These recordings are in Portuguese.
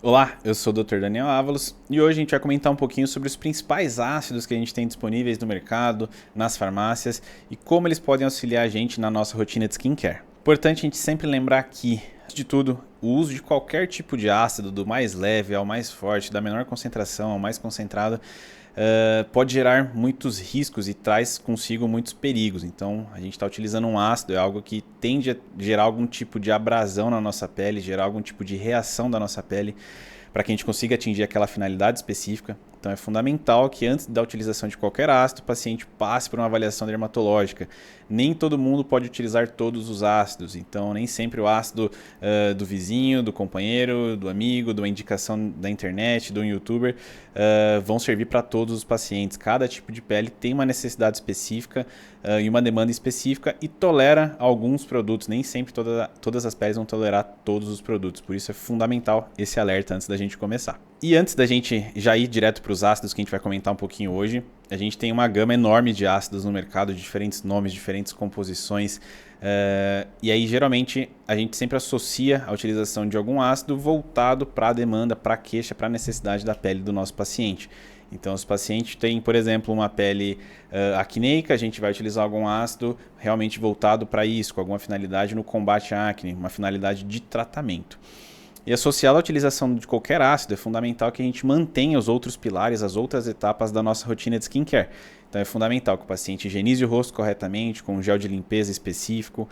Olá, eu sou o Dr. Daniel Ávalos e hoje a gente vai comentar um pouquinho sobre os principais ácidos que a gente tem disponíveis no mercado, nas farmácias e como eles podem auxiliar a gente na nossa rotina de skincare. Importante a gente sempre lembrar que, antes de tudo, o uso de qualquer tipo de ácido, do mais leve ao mais forte, da menor concentração ao mais concentrado, pode gerar muitos riscos e traz consigo muitos perigos. Então, a gente está utilizando um ácido, é algo que tende a gerar algum tipo de abrasão na nossa pele, gerar algum tipo de reação da nossa pele, para que a gente consiga atingir aquela finalidade específica. Então é fundamental que antes da utilização de qualquer ácido, o paciente passe por uma avaliação dermatológica. Nem todo mundo pode utilizar todos os ácidos, então nem sempre o ácido do vizinho, do companheiro, do amigo, da indicação da internet, do youtuber, vão servir para todos os pacientes. Cada tipo de pele tem uma necessidade específica e uma demanda específica e tolera alguns produtos. Nem sempre todas as peles vão tolerar todos os produtos, por isso é fundamental esse alerta antes da gente começar. E antes da gente já ir direto para os ácidos que a gente vai comentar um pouquinho hoje, a gente tem uma gama enorme de ácidos no mercado, de diferentes nomes, diferentes composições. E aí, geralmente, a gente sempre associa a utilização de algum ácido voltado para a demanda, para a queixa, para a necessidade da pele do nosso paciente. Então, se o paciente tem, por exemplo, uma pele acneica, a gente vai utilizar algum ácido realmente voltado para isso, com alguma finalidade no combate à acne, uma finalidade de tratamento. E associado à utilização de qualquer ácido, é fundamental que a gente mantenha os outros pilares, as outras etapas da nossa rotina de skincare. Então é fundamental que o paciente higienize o rosto corretamente, com um gel de limpeza específico,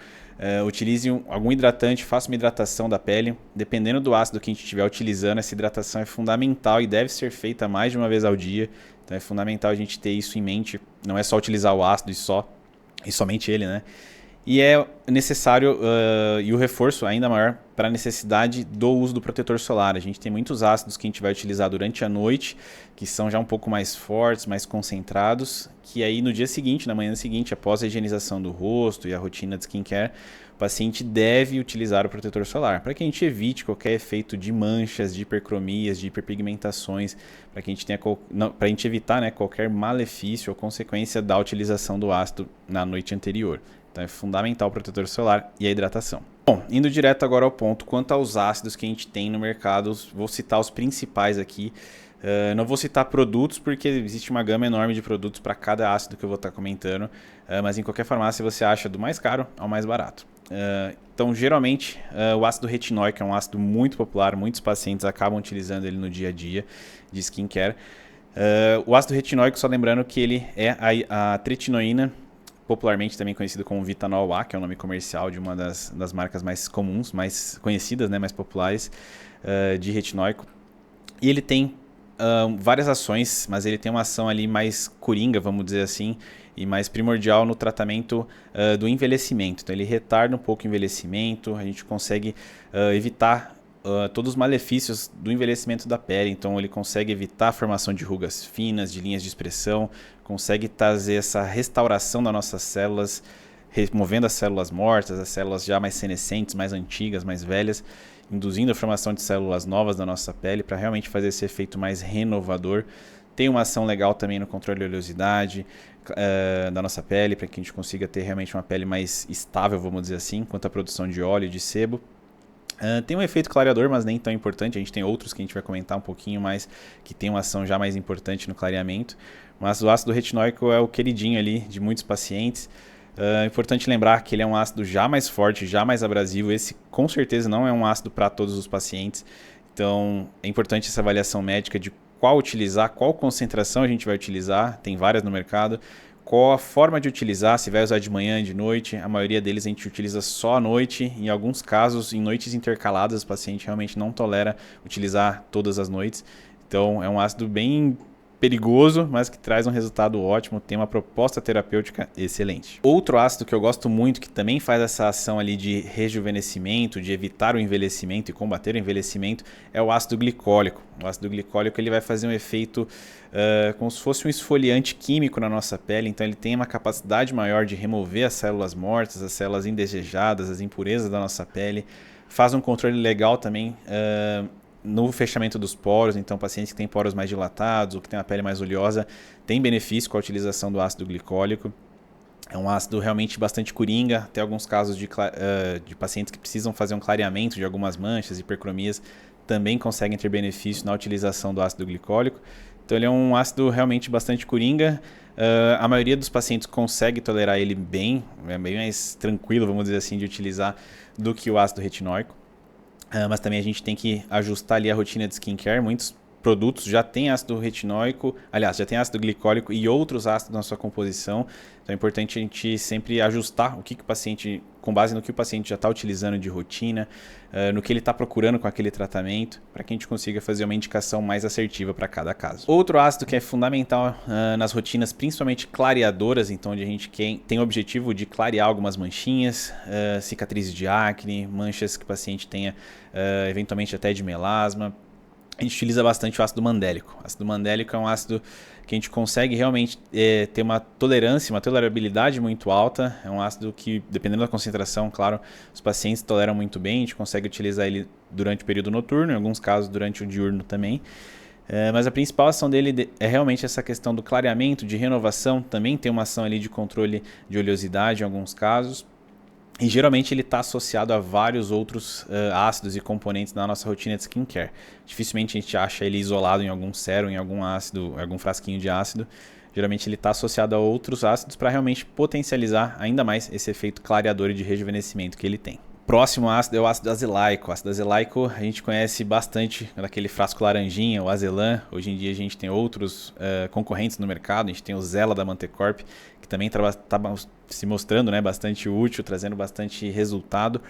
utilize algum hidratante, faça uma hidratação da pele. Dependendo do ácido que a gente estiver utilizando, essa hidratação é fundamental e deve ser feita mais de uma vez ao dia. Então é fundamental a gente ter isso em mente, não é só utilizar o ácido e somente ele, né? E é necessário, e o reforço ainda maior, para a necessidade do uso do protetor solar. A gente tem muitos ácidos que a gente vai utilizar durante a noite, que são já um pouco mais fortes, mais concentrados, que aí no dia seguinte, na manhã seguinte, após a higienização do rosto e a rotina de skincare, o paciente deve utilizar o protetor solar, para que a gente evite qualquer efeito de manchas, de hipercromias, de hiperpigmentações, para que a gente para a gente evitar, né, qualquer malefício ou consequência da utilização do ácido na noite anterior. Então é fundamental o protetor solar e a hidratação. Bom, indo direto agora ao ponto, quanto aos ácidos que a gente tem no mercado, vou citar os principais aqui. Não vou citar produtos porque existe uma gama enorme de produtos para cada ácido que eu vou estar comentando, mas em qualquer farmácia você acha do mais caro ao mais barato. Então, geralmente, o ácido retinóico é um ácido muito popular, muitos pacientes acabam utilizando ele no dia a dia de skincare. O ácido retinóico, só lembrando que ele é a tretinoína, popularmente também conhecido como Vitanol A, que é o nome comercial de uma das marcas mais comuns, mais conhecidas, né, mais populares de retinóico. E ele tem várias ações, mas ele tem uma ação ali mais coringa, vamos dizer assim, e mais primordial no tratamento do envelhecimento. Então ele retarda um pouco o envelhecimento, a gente consegue evitar todos os malefícios do envelhecimento da pele. Então ele consegue evitar a formação de rugas finas, de linhas de expressão, consegue trazer essa restauração das nossas células, removendo as células mortas, as células já mais senescentes, mais antigas, mais velhas, induzindo a formação de células novas da nossa pele para realmente fazer esse efeito mais renovador. Tem uma ação legal também no controle de oleosidade da nossa pele, para que a gente consiga ter realmente uma pele mais estável, vamos dizer assim, quanto à produção de óleo e de sebo. Tem um efeito clareador, mas nem tão importante. A gente tem outros que a gente vai comentar um pouquinho mais, que tem uma ação já mais importante no clareamento. Mas o ácido retinóico é o queridinho ali de muitos pacientes. É importante lembrar que ele é um ácido já mais forte, já mais abrasivo. Esse com certeza não é um ácido para todos os pacientes. Então é importante essa avaliação médica de qual utilizar, qual concentração a gente vai utilizar. Tem várias no mercado. Qual a forma de utilizar, se vai usar de manhã, de noite. A maioria deles a gente utiliza só à noite. Em alguns casos, em noites intercaladas, o paciente realmente não tolera utilizar todas as noites. Então é um ácido bem perigoso, mas que traz um resultado ótimo, tem uma proposta terapêutica excelente. Outro ácido que eu gosto muito, que também faz essa ação ali de rejuvenescimento, de evitar o envelhecimento e combater o envelhecimento, é o ácido glicólico. O ácido glicólico ele vai fazer um efeito como se fosse um esfoliante químico na nossa pele, então ele tem uma capacidade maior de remover as células mortas, as células indesejadas, as impurezas da nossa pele, faz um controle legal também no fechamento dos poros. Então pacientes que têm poros mais dilatados ou que têm a pele mais oleosa têm benefício com a utilização do ácido glicólico. É um ácido realmente bastante coringa. Tem alguns casos de pacientes que precisam fazer um clareamento de algumas manchas, hipercromias, também conseguem ter benefício na utilização do ácido glicólico. Então ele é um ácido realmente bastante coringa. A maioria dos pacientes consegue tolerar ele bem, é bem mais tranquilo, vamos dizer assim, de utilizar do que o ácido retinóico. Mas também a gente tem que ajustar ali a rotina de skincare. Muitos produtos já têm ácido retinóico, aliás, já tem ácido glicólico e outros ácidos na sua composição. Então é importante a gente sempre ajustar o que o paciente, com base no que o paciente já está utilizando de rotina, no que ele está procurando com aquele tratamento, para que a gente consiga fazer uma indicação mais assertiva para cada caso. Outro ácido que é fundamental nas rotinas, principalmente clareadoras, então onde a gente tem o objetivo de clarear algumas manchinhas, cicatrizes de acne, manchas que o paciente tenha eventualmente até de melasma. A gente utiliza bastante o ácido mandélico. O ácido mandélico é um ácido que a gente consegue realmente ter uma tolerância, uma tolerabilidade muito alta. É um ácido que, dependendo da concentração, claro, os pacientes toleram muito bem. A gente consegue utilizar ele durante o período noturno, em alguns casos durante o diurno também. Mas a principal ação dele é realmente essa questão do clareamento, de renovação. Também tem uma ação ali de controle de oleosidade em alguns casos. E geralmente ele está associado a vários outros ácidos e componentes na nossa rotina de skincare. Dificilmente a gente acha ele isolado em algum sérum, em algum ácido, algum frasquinho de ácido. Geralmente ele está associado a outros ácidos para realmente potencializar ainda mais esse efeito clareador e de rejuvenescimento que ele tem. Próximo ácido é o ácido azelaico. O ácido azelaico a gente conhece bastante daquele frasco laranjinha, o Azelan. Hoje em dia a gente tem outros concorrentes no mercado. A gente tem o Zela da Mantecorp, que também está se mostrando, né, bastante útil, trazendo bastante resultado.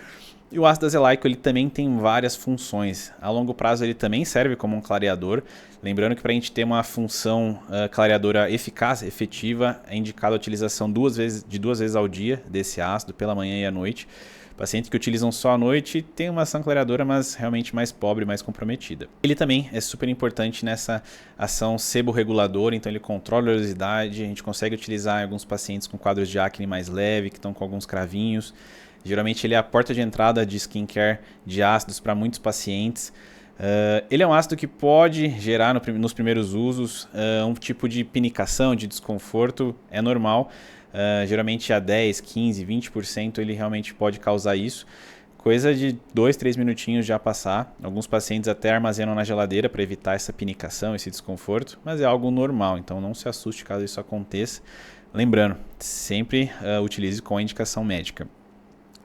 E o ácido azelaico ele também tem várias funções. A longo prazo ele também serve como um clareador. Lembrando que para a gente ter uma função clareadora eficaz, efetiva, é indicada a utilização de duas vezes ao dia desse ácido, pela manhã e à noite. Pacientes que utilizam só à noite têm uma ação clareadora, mas realmente mais pobre, mais comprometida. Ele também é super importante nessa ação seborreguladora, então ele controla a oleosidade, a gente consegue utilizar em alguns pacientes com quadros de acne mais leve, que estão com alguns cravinhos. Geralmente ele é a porta de entrada de skincare de ácidos para muitos pacientes. Ele é um ácido que pode gerar nos primeiros usos um tipo de pinicação, de desconforto, é normal. Geralmente a 10, 15, 20% ele realmente pode causar isso. Coisa de 2, 3 minutinhos já passar. Alguns pacientes até armazenam na geladeira para evitar essa pinicação, esse desconforto, mas é algo normal, então não se assuste caso isso aconteça. Lembrando, sempre utilize com a indicação médica.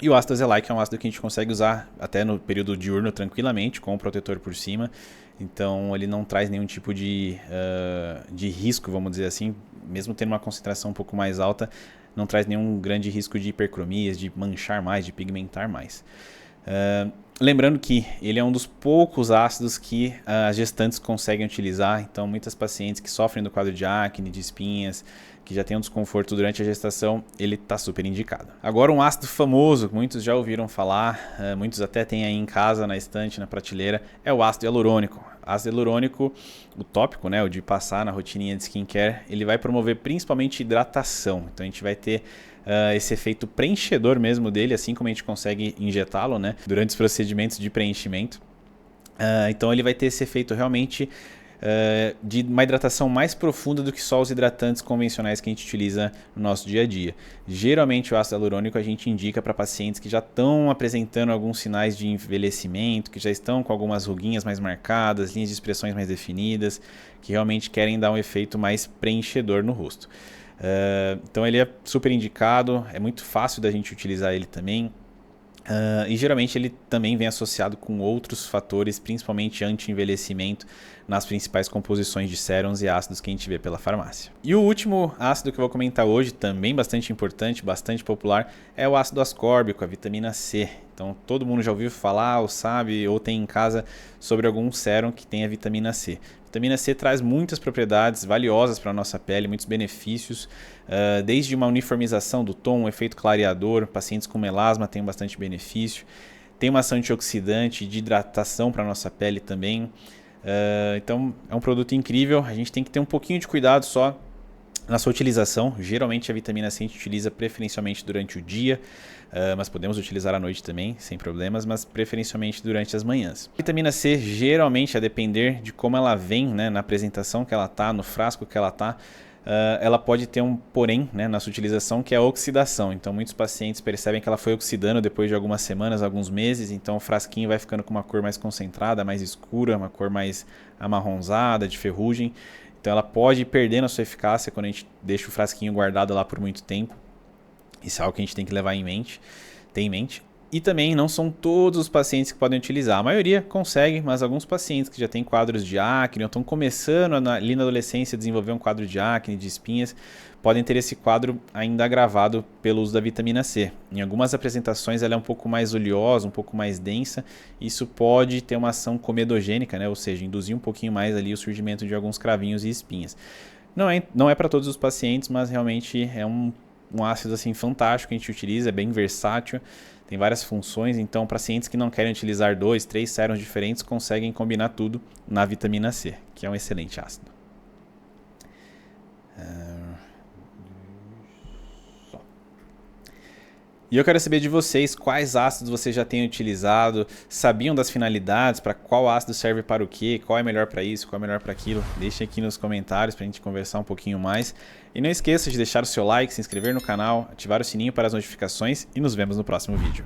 E o ácido azelaico é um ácido que a gente consegue usar até no período diurno tranquilamente, com o protetor por cima. Então ele não traz nenhum tipo de risco, vamos dizer assim, mesmo tendo uma concentração um pouco mais alta, não traz nenhum grande risco de hipercromias, de manchar mais, de pigmentar mais. Lembrando que ele é um dos poucos ácidos que as gestantes conseguem utilizar, então muitas pacientes que sofrem do quadro de acne, de espinhas, que já tem um desconforto durante a gestação, ele está super indicado. Agora um ácido famoso, que muitos já ouviram falar, muitos até têm aí em casa, na estante, na prateleira, é o ácido hialurônico. Ácido hialurônico, o tópico, né, o de passar na rotininha de skincare, ele vai promover principalmente hidratação. Então a gente vai ter esse efeito preenchedor mesmo dele, assim como a gente consegue injetá-lo, né, durante os procedimentos de preenchimento. Então ele vai ter esse efeito realmente de uma hidratação mais profunda do que só os hidratantes convencionais que a gente utiliza no nosso dia a dia. Geralmente o ácido hialurônico a gente indica para pacientes que já estão apresentando alguns sinais de envelhecimento, que já estão com algumas ruguinhas mais marcadas, linhas de expressões mais definidas, que realmente querem dar um efeito mais preenchedor no rosto. Então ele é super indicado, é muito fácil da gente utilizar ele também. E geralmente ele também vem associado com outros fatores, principalmente anti-envelhecimento, nas principais composições de sérums e ácidos que a gente vê pela farmácia. E o último ácido que eu vou comentar hoje, também bastante importante, bastante popular, é o ácido ascórbico, a vitamina C. Então todo mundo já ouviu falar, ou sabe, ou tem em casa sobre algum sérum que tenha vitamina C. Vitamina C traz muitas propriedades valiosas para a nossa pele, muitos benefícios, desde uma uniformização do tom, um efeito clareador, pacientes com melasma têm bastante benefício, tem uma ação antioxidante, de hidratação para a nossa pele também. Então é um produto incrível, a gente tem que ter um pouquinho de cuidado só na sua utilização. Geralmente a vitamina C a gente utiliza preferencialmente durante o dia, mas podemos utilizar à noite também, sem problemas, mas preferencialmente durante as manhãs. A vitamina C, geralmente, a depender de como ela vem, né, na apresentação que ela está, no frasco que ela está, ela pode ter um porém, né, na sua utilização, que é a oxidação. Então muitos pacientes percebem que ela foi oxidando depois de algumas semanas, alguns meses, então o frasquinho vai ficando com uma cor mais concentrada, mais escura, uma cor mais amarronzada, de ferrugem. Então ela pode ir perdendo a sua eficácia quando a gente deixa o frasquinho guardado lá por muito tempo. Isso é algo que a gente tem que levar em mente, ter em mente. E também não são todos os pacientes que podem utilizar. A maioria consegue, mas alguns pacientes que já têm quadros de acne ou estão começando ali na adolescência a desenvolver um quadro de acne, de espinhas, podem ter esse quadro ainda agravado pelo uso da vitamina C. Em algumas apresentações ela é um pouco mais oleosa, um pouco mais densa. Isso pode ter uma ação comedogênica, né? Ou seja, induzir um pouquinho mais ali o surgimento de alguns cravinhos e espinhas. Não é para todos os pacientes, mas realmente é um ácido assim fantástico que a gente utiliza, é bem versátil, tem várias funções, então pacientes que não querem utilizar 2, 3 sérums diferentes conseguem combinar tudo na vitamina C, que é um excelente ácido. E eu quero saber de vocês quais ácidos vocês já têm utilizado, sabiam das finalidades, para qual ácido serve para o quê, qual é melhor para isso, qual é melhor para aquilo. Deixem aqui nos comentários para a gente conversar um pouquinho mais. E não esqueça de deixar o seu like, se inscrever no canal, ativar o sininho para as notificações e nos vemos no próximo vídeo.